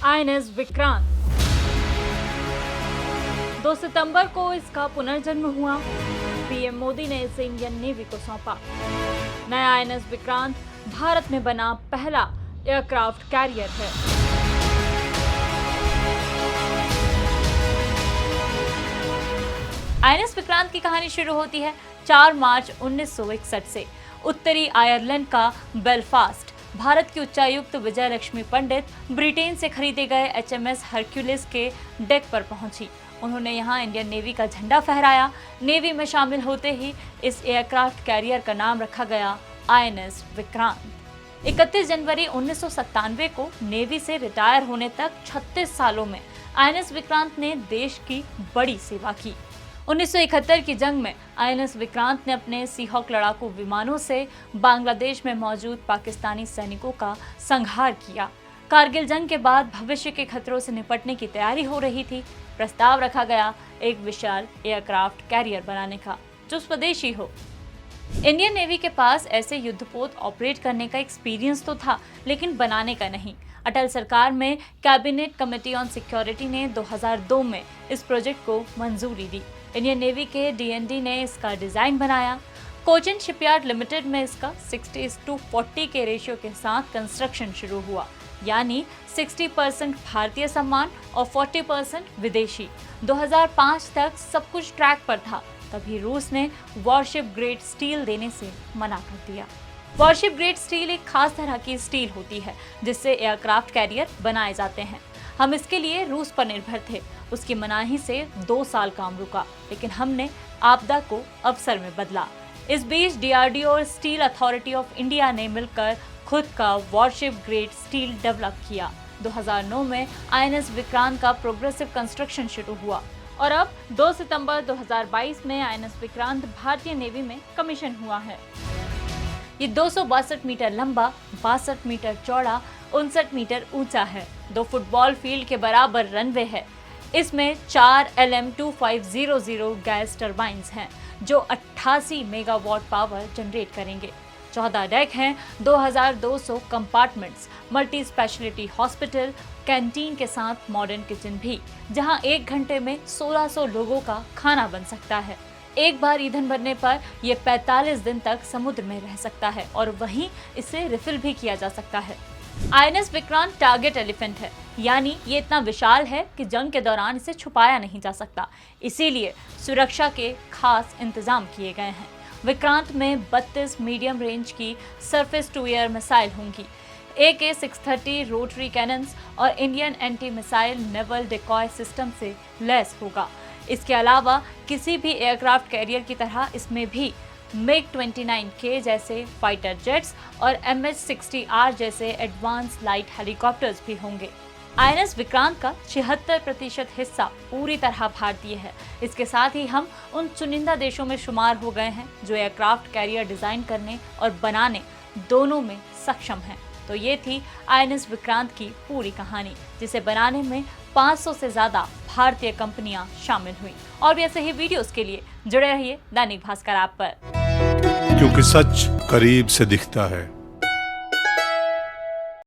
INS Vikrant. 2 सितंबर को इसका पुनर्जन्म हुआ। पीएम मोदी ने इसे इंडियन नेवी को सौंपा। नया आईएनएस विक्रांत भारत में बना पहला एयरक्राफ्ट कैरियर है। आईएनएस विक्रांत की कहानी शुरू होती है 4 मार्च 1961 से। उत्तरी आयरलैंड का बेलफास्ट भारत की उच्चायुक्त विजय लक्ष्मी पंडित ब्रिटेन से खरीदे गए एचएमएस हरक्यूलिस के डेक पर पहुंची। उन्होंने यहां इंडियन नेवी का झंडा फहराया। नेवी में शामिल होते ही इस एयरक्राफ्ट कैरियर का नाम रखा गया आईएनएस विक्रांत। 31 जनवरी 1997 को नेवी से रिटायर होने तक 36 सालों में आईएनएस विक्रांत ने देश की बड़ी सेवा की। 1971 की जंग में आईएनएस विक्रांत ने अपने सीहॉक लड़ाकू विमानों से बांग्लादेश में मौजूद पाकिस्तानी सैनिकों का संहार किया। कारगिल जंग के बाद भविष्य के खतरों से निपटने की तैयारी हो रही थी। प्रस्ताव रखा गया एक विशाल एयरक्राफ्ट कैरियर बनाने का जो स्वदेशी हो। इंडियन नेवी के पास ऐसे युद्धपोत ऑपरेट करने का एक्सपीरियंस तो था, लेकिन बनाने का नहीं। अटल सरकार में कैबिनेट कमेटी ऑन सिक्योरिटी ने 2002 में इस प्रोजेक्ट को मंजूरी दी। इंडियन नेवी के डीएनडी ने इसका डिजाइन बनाया। कोचिन शिपयार्ड लिमिटेड में इसका 60:40 के रेशियो के साथ कंस्ट्रक्शन शुरू हुआ, यानी 60% भारतीय सम्मान और 40% विदेशी। 2005 तक सब कुछ ट्रैक पर था। तभी रूस ने वॉरशिप ग्रेड स्टील देने से मना कर दिया। वॉरशिप ग्रेड स्टील एक खास तरह की स्टील होती है जिससे एयरक्राफ्ट कैरियर बनाए जाते हैं। हम इसके लिए रूस पर निर्भर थे। उसकी मनाही से 2 साल काम रुका, लेकिन हमने आपदा को अवसर में बदला। इस बीच डीआरडीओ और स्टील अथॉरिटी ऑफ इंडिया ने मिलकर खुद का वॉरशिप ग्रेड स्टील डेवलप किया। 2009 में आईएनएस विक्रांत का प्रोग्रेसिव कंस्ट्रक्शन शुरू हुआ और अब 2 सितंबर 2022 में आईएनएस विक्रांत भारतीय नेवी में कमीशन हुआ है। ये 262 मीटर लंबा, 62 मीटर चौड़ा, 59 मीटर ऊंचा है। 2 फुटबॉल फील्ड के बराबर रनवे है। इसमें 4 LM-2500 गैस टर्बाइन्स हैं जो 88 मेगावाट पावर जनरेट करेंगे। 14 डेक हैं, 2200 compartments, multi speciality hospital, canteen के साथ मॉडर्न किचन भी, जहां 1 घंटे में 1600 लोगों का खाना बन सकता है। एक बार ईंधन भरने पर यह 45 दिन तक समुद्र में रह सकता है और वहीं इसे रिफिल भी किया जा सकता है। आईएनएस विक्रांत टारगेट एलिफेंट है, यानी ये इतना विशाल है कि जंग के दौरान इसे छुपाया नहीं जा सकता। इसीलिए सुरक्षा के खास इंतजाम किए गए हैं। विक्रांत में 32 मीडियम रेंज की सरफेस टू एयर मिसाइल होंगी, AK-630 रोटरी कैनन्स और Indian anti missile naval decoy system से लैस होगा। इसके अलावा किसी भी एयरक्राफ्ट कैरियर की तरह इसमें भी MiG-29K जैसे फाइटर जेट्स और MH-60R जैसे एडवांस लाइट हेलीकॉप्टर्स भी होंगे। आईएनएस विक्रांत का 76% हिस्सा पूरी तरह भारतीय है। इसके साथ ही हम उन चुनिंदा देशों में शुमार हो गए हैं जो एयरक्राफ्ट कैरियर डिजाइन करने और बनाने दोनों में सक्षम हैं। तो ये थी आईएनएस विक्रांत की पूरी कहानी, जिसे बनाने में 500 से ज्यादा भारतीय कंपनियां शामिल हुई। और भी ऐसे ही वीडियोस के लिए जुड़े रहिए दैनिक भास्कर ऐप पर, क्योंकि सच करीब से दिखता है।